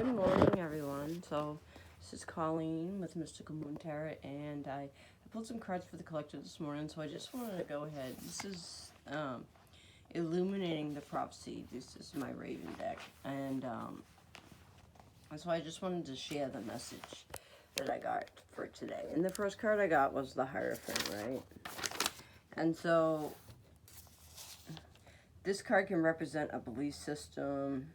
Good morning, everyone. So, this is Colleen with Mystical Moon Tarot, and I pulled some cards for the collective this morning, so I just wanted to go ahead. This is Illuminating the Prophecy. This is my Raven deck, and so I just wanted to share the message that I got for today. And the first card I got was the Hierophant, right? And so, this card can represent a belief system,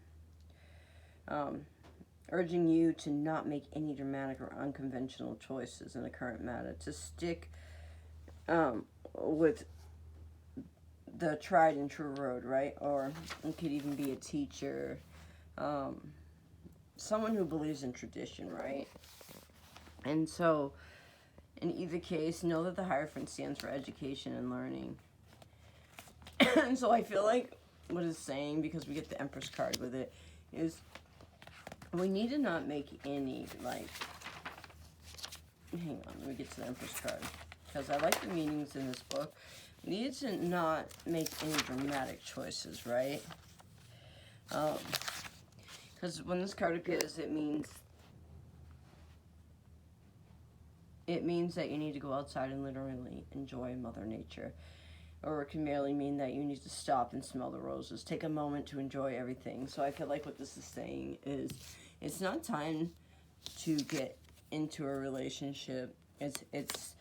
urging you to not make any dramatic or unconventional choices in the current matter, to stick with the tried and true road, right? Or it could even be a teacher, someone who believes in tradition, right? And so, in either case, know that the Hierophant stands for education and learning. And so I feel like what it's saying, because we get the Empress card with it, is we need to not make any, like, hang on, let me get to the Empress card, because I like the meanings in this book. We need to not make any dramatic choices, right? Because when this card appears, it means that you need to go outside and literally enjoy Mother Nature. Or it can merely mean that you need to stop and smell the roses. Take a moment to enjoy everything. So I feel like what this is saying is, it's not time to get into a relationship. It's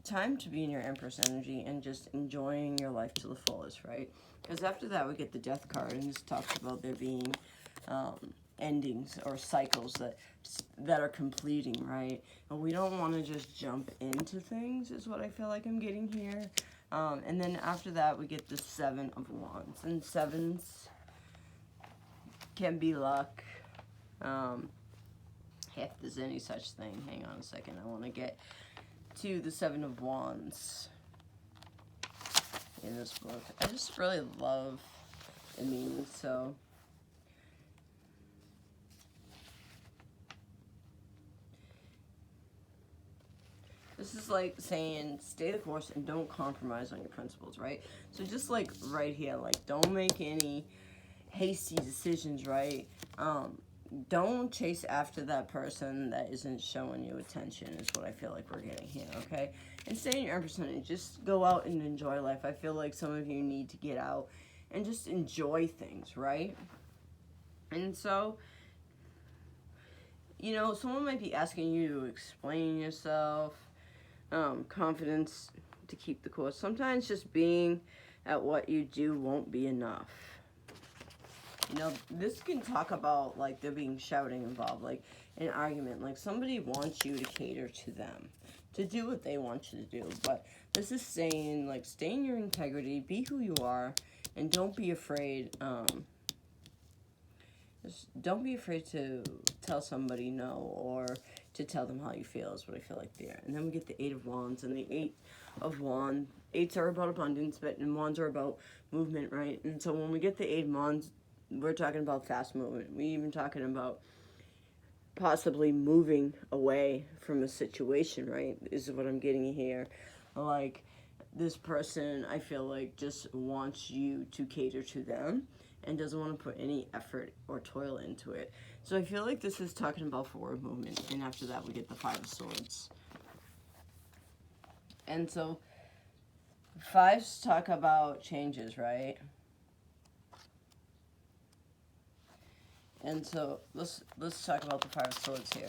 time to be in your Empress energy and just enjoying your life to the fullest, right? Because after that we get the Death card, and this talks about there being endings or cycles that are completing, right? And we don't want to just jump into things, is what I feel like I'm getting here. And then after that we get the Seven of Wands, and sevens can be luck, if there's any such thing. Hang on a second, I want to get to the Seven of Wands in this book. I just really love the meaning. So this is like saying stay the course and don't compromise on your principles, right? So just like right here, like don't make any hasty decisions, right? Don't chase after that person that isn't showing you attention, is what I feel like we're getting here, okay? And stay in your Empress energy. Just go out and enjoy life. I feel like some of you need to get out and just enjoy things, right? And so, you know, someone might be asking you to explain yourself, confidence to keep the course. Sometimes just being at what you do won't be enough. You know, this can talk about, like, there being shouting involved, like, an argument. Like, somebody wants you to cater to them, to do what they want you to do. But this is saying, like, stay in your integrity, be who you are, and don't be afraid, just don't be afraid to tell somebody no, or to tell them how you feel, is what I feel like there. And then we get the Eight of Wands, and the Eight of Wands, eights are about abundance, but and wands are about movement, right? And so when we get the Eight of Wands, we're talking about fast movement. We're even talking about possibly moving away from a situation, right? Is what I'm getting here. Like, this person, I feel like, just wants you to cater to them and doesn't want to put any effort or toil into it. So I feel like this is talking about forward movement. And after that, we get the Five of Swords. And so fives talk about changes, right? And so let's talk about the Five of Swords here.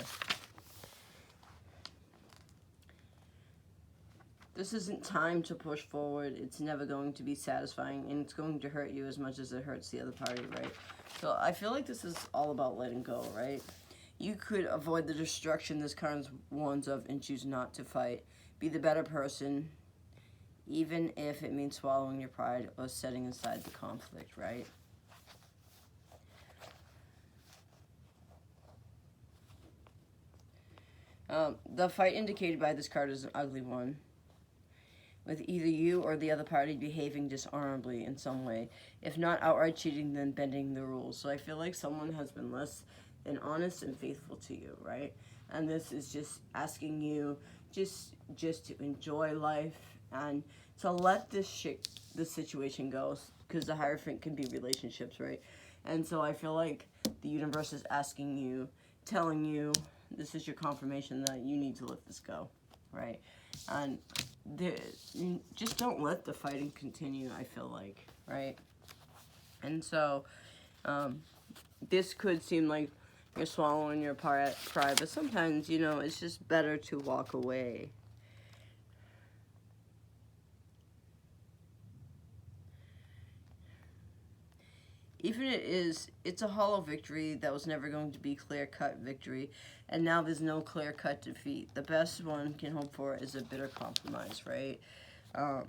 This isn't time to push forward. It's never going to be satisfying, and it's going to hurt you as much as it hurts the other party, right? So I feel like this is all about letting go, right? You could avoid the destruction this card warns of and choose not to fight. Be the better person, even if it means swallowing your pride or setting aside the conflict, right? The fight indicated by this card is an ugly one, with either you or the other party behaving dishonorably in some way. If not outright cheating, then bending the rules. So I feel like someone has been less than honest and faithful to you, right? And this is just asking you just to enjoy life and to let this situation go. because the Hierophant can be relationships, right? And so I feel like the universe is asking you, telling you, this is your confirmation that you need to let this go, right? And just don't let the fighting continue, I feel like, right? And so this could seem like you're swallowing your pride, but sometimes, you know, it's just better to walk away. Even it's a hollow victory that was never going to be clear-cut victory, and now there's no clear-cut defeat. The best one can hope for is a bitter compromise, right? No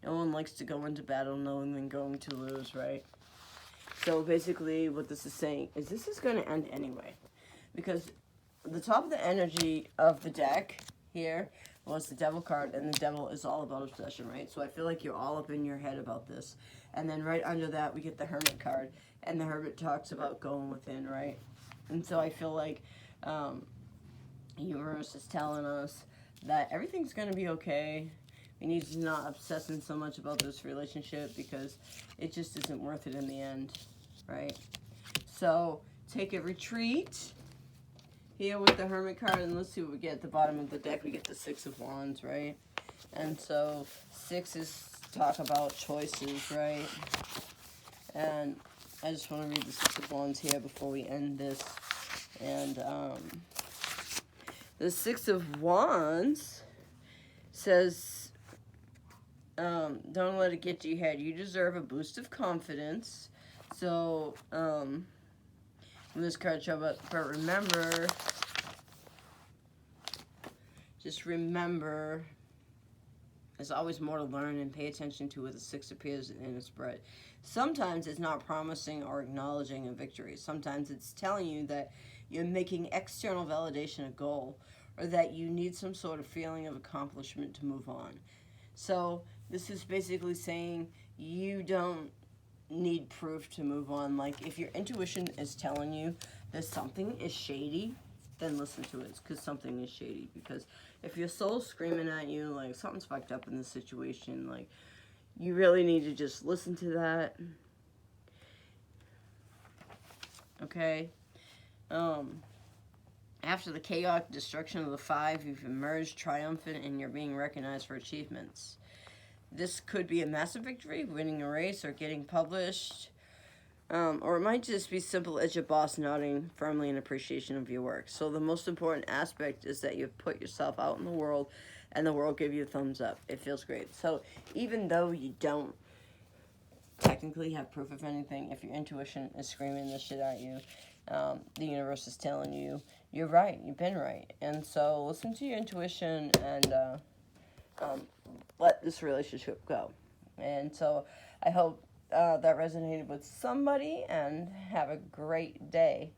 one likes to go into battle knowing they're going to lose, right? So basically what this is saying is this is going to end anyway, because the top of the energy of the deck here was the Devil card, and the Devil is all about obsession, right? So I feel like you're all up in your head about this. And then right under that, we get the Hermit card, and the Hermit talks about going within, right? And so I feel like the universe is telling us that everything's going to be okay. We need to not obsessing so much about this relationship because it just isn't worth it in the end, right? So take a retreat here with the Hermit card, and let's see what we get at the bottom of the deck. We get the Six of Wands, right? And so 6 is talk about choices, right? And I just want to read the Six of Wands here before we end this. And the Six of Wands says, don't let it get to your head. You deserve a boost of confidence. So, when this card shows up, but remember, just remember, there's always more to learn, and pay attention to what the 6 appears in its spread. Sometimes it's not promising or acknowledging a victory. Sometimes it's telling you that you're making external validation a goal, or that you need some sort of feeling of accomplishment to move on. So this is basically saying you don't need proof to move on. Like, if your intuition is telling you that something is shady, then listen to it, because something is shady. Because if your soul's screaming at you like something's fucked up in this situation, like, you really need to just listen to that. Okay? After the chaotic destruction of the 5, you've emerged triumphant and you're being recognized for achievements. This could be a massive victory, winning a race or getting published. Or it might just be simple as your boss nodding firmly in appreciation of your work. So the most important aspect is that you've put yourself out in the world, and the world gave you a thumbs up. It feels great. So even though you don't technically have proof of anything, if your intuition is screaming this shit at you, the universe is telling you, you're right, you've been right. And so listen to your intuition and let this relationship go. And so I hope that resonated with somebody, and have a great day.